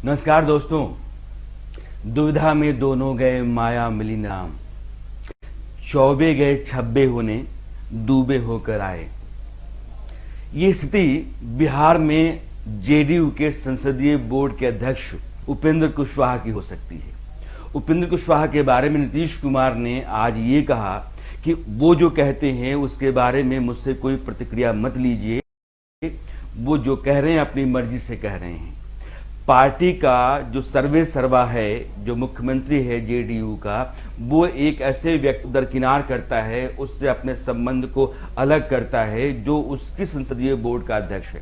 नमस्कार दोस्तों। दुविधा में दोनों गए माया मिली नाम, चौबे गए छब्बे होने डूबे होकर आए। ये स्थिति बिहार में जेडीयू के संसदीय बोर्ड के अध्यक्ष उपेंद्र कुशवाहा की हो सकती है। उपेंद्र कुशवाहा के बारे में नीतीश कुमार ने आज ये कहा कि वो जो कहते हैं उसके बारे में मुझसे कोई प्रतिक्रिया मत लीजिए, वो जो कह रहे हैं अपनी मर्जी से कह रहे हैं। पार्टी का जो सर्वे सर्वा है, जो मुख्यमंत्री है जेडीयू का, वो एक ऐसे व्यक्ति दरकिनार करता है, उससे अपने संबंध को अलग करता है जो उसकी संसदीय बोर्ड का अध्यक्ष है।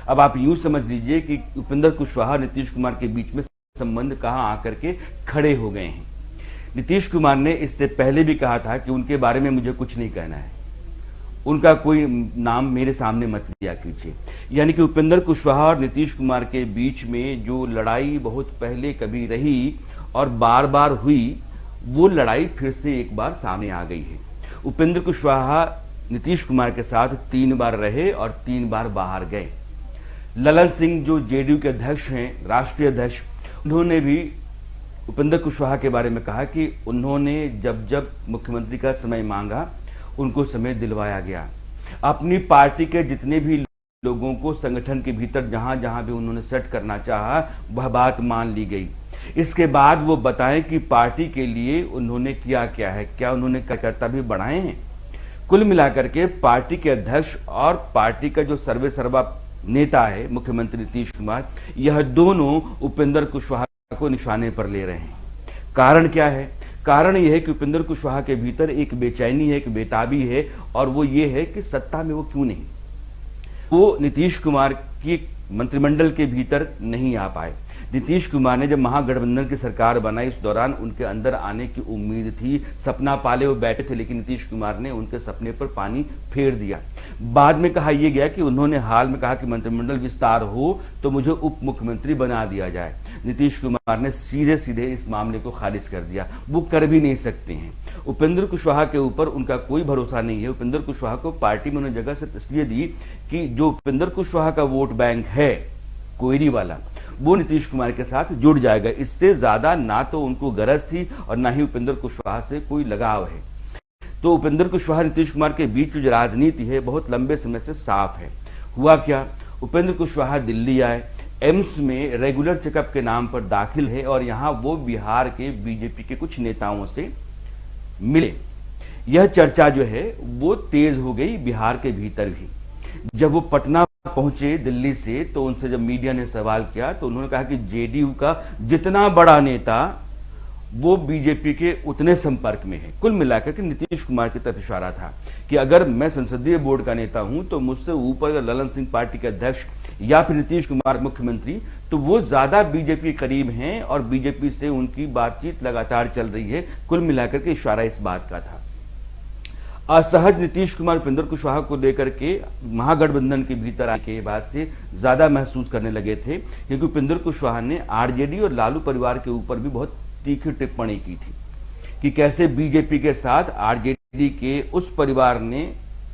अब आप यूं समझ लीजिए कि उपेंद्र कुशवाहा नीतीश कुमार के बीच में संबंध कहां आकर के खड़े हो गए हैं। नीतीश कुमार ने इससे पहले भी कहा था कि उनके बारे में मुझे कुछ नहीं कहना है, उनका कोई नाम मेरे सामने मत दिया कीजिए। यानी कि उपेंद्र कुशवाहा और नीतीश कुमार के बीच में जो लड़ाई बहुत पहले कभी रही और बार बार हुई, वो लड़ाई फिर से एक बार सामने आ गई है। उपेंद्र कुशवाहा नीतीश कुमार के साथ 3 बार रहे और 3 बार बाहर गए। ललन सिंह जो जेडीयू के अध्यक्ष हैं, राष्ट्रीय अध्यक्ष, उन्होंने भी उपेंद्र कुशवाहा के बारे में कहा कि उन्होंने जब जब मुख्यमंत्री का समय मांगा उनको समय दिलवाया गया। अपनी पार्टी के जितने भी लोगों को संगठन के भीतर जहां जहां भी उन्होंने सेट करना चाहा, वह बात मान ली गई। इसके बाद वो बताएं कि पार्टी के लिए उन्होंने किया क्या है, क्या उन्होंने कार्यकर्ता भी बढ़ाए हैं। कुल मिलाकर के पार्टी के अध्यक्ष और पार्टी का जो सर्वे सर्वा नेता है मुख्यमंत्री नीतीश कुमार, यह दोनों उपेंद्र कुशवाहा को निशाने पर ले रहे हैं। कारण क्या है? कारण यह है कि उपेंद्र कुशवाहा के भीतर एक बेचैनी है, एक बेताबी है, और वो ये है कि सत्ता में वो क्यों नहीं, वो नीतीश कुमार की मंत्रिमंडल के भीतर नहीं आ पाए। नीतीश कुमार ने जब महागठबंधन की सरकार बनाई, उस दौरान उनके अंदर आने की उम्मीद थी, सपना पाले वो बैठे थे, लेकिन नीतीश कुमार ने उनके सपने पर पानी फेर दिया। बाद में कहा यह गया कि उन्होंने हाल में कहा कि मंत्रिमंडल विस्तार हो तो मुझे उप मुख्यमंत्री बना दिया जाए। नीतीश कुमार ने सीधे सीधे इस मामले को खारिज कर दिया, वो कर भी नहीं सकते हैं। उपेंद्र कुशवाहा के ऊपर उनका कोई भरोसा नहीं है। उपेंद्र कुशवाहा को पार्टी में उन्होंने जगह से इसलिए दी कि जो उपेंद्र कुशवाहा का वोट बैंक है कोयरी वाला, वो नीतीश कुमार के साथ जुड़ जाएगा। इससे ज्यादा ना तो उनको गरज थी और ना ही उपेंद्र कुशवाहा से कोई लगाव है। तो उपेंद्र कुशवाहा नीतीश कुमार के बीच जो राजनीति है बहुत लंबे समय से साफ है। हुआ क्या, उपेंद्र कुशवाहा दिल्ली आए, एम्स में रेगुलर चेकअप के नाम पर दाखिल है और यहां वो बिहार के बीजेपी के कुछ नेताओं से मिले। यह चर्चा जो है वो तेज हो गई बिहार के भीतर भी। जब वो पटना पहुंचे दिल्ली से, तो उनसे जब मीडिया ने सवाल किया तो उन्होंने कहा कि जेडीयू का जितना बड़ा नेता वो बीजेपी के उतने संपर्क में है। कुल मिलाकर के नीतीश कुमार की तरफ इशारा था कि अगर मैं संसदीय बोर्ड का नेता हूं तो मुझसे ऊपर ललन सिंह पार्टी के अध्यक्ष या फिर नीतीश कुमार मुख्यमंत्री, तो वो ज्यादा बीजेपी करीब हैं और बीजेपी से उनकी बातचीत लगातार चल रही है। कुल मिलाकर के इशारा इस बात का था। असहज नीतीश कुमार उपेंद्र कुशवाहा को लेकर के महागठबंधन के भीतर आने के बाद से ज्यादा महसूस करने लगे थे, क्योंकि उपेंद्र कुशवाहा ने आरजेडी और लालू परिवार के ऊपर भी बहुत तीखी टिप्पणी की थी कि कैसे बीजेपी के साथ आरजेडी के उस परिवार ने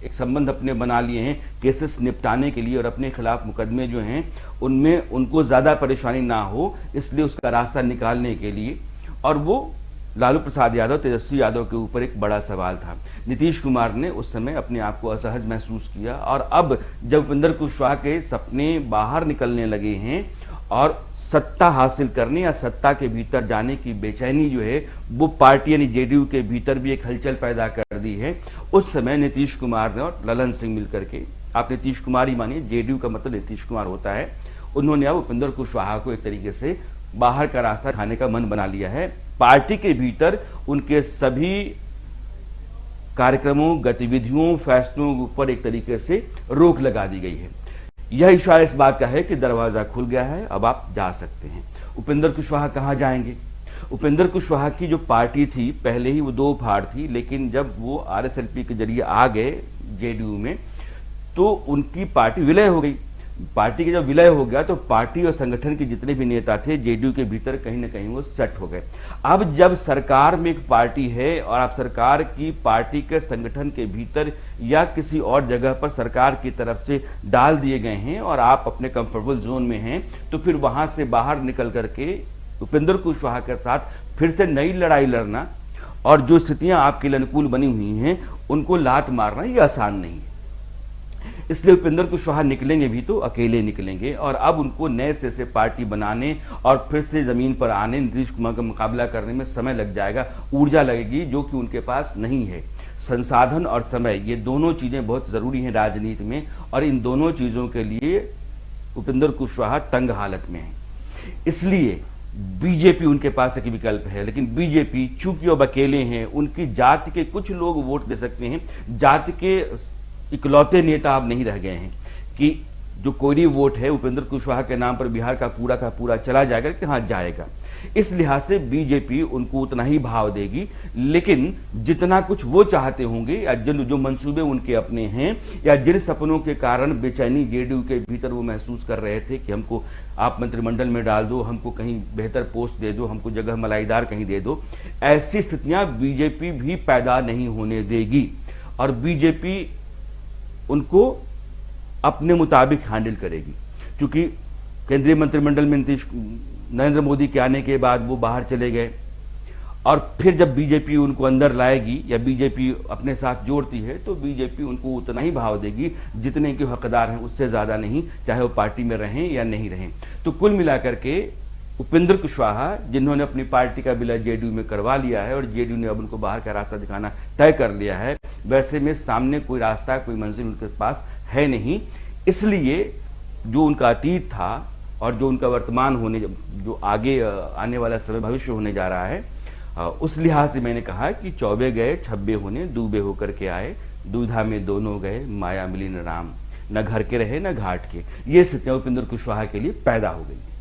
एक संबंध अपने बना लिए हैं केसेस निपटाने के लिए, और अपने खिलाफ मुकदमे जो हैं उनमें उनको ज्यादा परेशानी ना हो, इसलिए उसका रास्ता निकालने के लिए। और वो लालू प्रसाद यादव, तेजस्वी यादव के ऊपर एक बड़ा सवाल था। नीतीश कुमार ने उस समय अपने आप को असहज महसूस किया, और अब जब उपेंद्र कुशवाहा के सपने बाहर निकलने लगे हैं और सत्ता हासिल करने या सत्ता के भीतर जाने की बेचैनी जो है वो पार्टी यानी जेडीयू के भीतर भी एक हलचल पैदा कर दी है, उस समय नीतीश कुमार ने और ललन सिंह मिलकर के, आप नीतीश कुमार ही मानिए, जेडीयू का मतलब नीतीश कुमार होता है, उन्होंने अब उपेंद्र कुशवाहा को एक तरीके से बाहर का रास्ता खाने का मन बना लिया है। पार्टी के भीतर उनके सभी कार्यक्रमों, गतिविधियों, फैसलों के ऊपर एक तरीके से रोक लगा दी गई है। यह इशारा इस बात का है कि दरवाजा खुल गया है, अब आप जा सकते हैं। उपेंद्र कुशवाहा कहां जाएंगे? उपेंद्र कुशवाहा की जो पार्टी थी, पहले ही वो 2 फाड़ थी, लेकिन जब वो आरएसएलपी के जरिए आ गए जेडीयू में तो उनकी पार्टी विलय हो गई। पार्टी का जब विलय हो गया तो पार्टी और संगठन के जितने भी नेता थे जेडीयू के भीतर कहीं ना कहीं वो सेट हो गए। अब जब सरकार में एक पार्टी है और आप सरकार की पार्टी के संगठन के भीतर या किसी और जगह पर सरकार की तरफ से डाल दिए गए हैं और आप अपने कंफर्टेबल जोन में हैं, तो फिर वहां से बाहर निकल करके उपेंद्र कुशवाहा के साथ फिर से नई लड़ाई लड़ना और जो स्थितियां आपके लिए अनुकूल बनी हुई हैं उनको लात मारना ये आसान नहीं है। इसलिए उपेंद्र कुशवाहा निकलेंगे भी तो अकेले निकलेंगे और अब उनको नए से पार्टी बनाने और फिर से जमीन पर आने, नीतीश कुमार का मुकाबला करने में समय लग जाएगा, ऊर्जा लगेगी जो कि उनके पास नहीं है। संसाधन और समय ये दोनों चीजें बहुत जरूरी हैं राजनीति में और इन दोनों चीजों के लिए उपेंद्र कुशवाहा तंग हालत में है। इसलिए बीजेपी उनके पास एक विकल्प है, लेकिन बीजेपी चूंकि अब अकेले हैं, उनकी जाति के कुछ लोग वोट दे सकते हैं, जाति के इकलौते नेता अब नहीं रह गए हैं कि जो कोई वोट है उपेंद्र कुशवाहा के नाम पर बिहार का पूरा चला जाएगा कि हाँ जाएगा। इस लिहाज से बीजेपी उनको उतना ही भाव देगी, लेकिन जितना कुछ वो चाहते होंगे या जो मंसूबे उनके अपने हैं या जिन सपनों के कारण बेचैनी जेडीयू के भीतर वो महसूस कर रहे थे कि हमको आप मंत्रिमंडल में डाल दो, हमको कहीं बेहतर पोस्ट दे दो, हमको जगह मलाईदार कहीं दे दो, ऐसी स्थितियां बीजेपी भी पैदा नहीं होने देगी और बीजेपी उनको अपने मुताबिक हैंडल करेगी। क्योंकि केंद्रीय मंत्रिमंडल में नरेंद्र मोदी के आने के बाद वो बाहर चले गए और फिर जब बीजेपी उनको अंदर लाएगी या बीजेपी अपने साथ जोड़ती है तो बीजेपी उनको उतना ही भाव देगी जितने के हकदार हैं, उससे ज्यादा नहीं, चाहे वो पार्टी में रहें या नहीं रहें। तो कुल मिलाकर के उपेंद्र कुशवाहा जिन्होंने अपनी पार्टी का विलय जेडीयू में करवा लिया है और जेडीयू ने अब उनको बाहर का रास्ता दिखाना तय कर लिया है, वैसे में सामने कोई रास्ता, कोई मंजिल उनके पास है नहीं। इसलिए जो उनका अतीत था और जो उनका वर्तमान होने, जो आगे आने वाला समय भविष्य होने जा रहा है, उस लिहाज से मैंने कहा कि चौबे गए छब्बे होने, डूबे होकर के आए, दुविधा में दोनों गए, माया मिली न राम, न घर के रहे न घाट के। ये स्थितियां उपेंद्र कुशवाहा के लिए पैदा हो गई।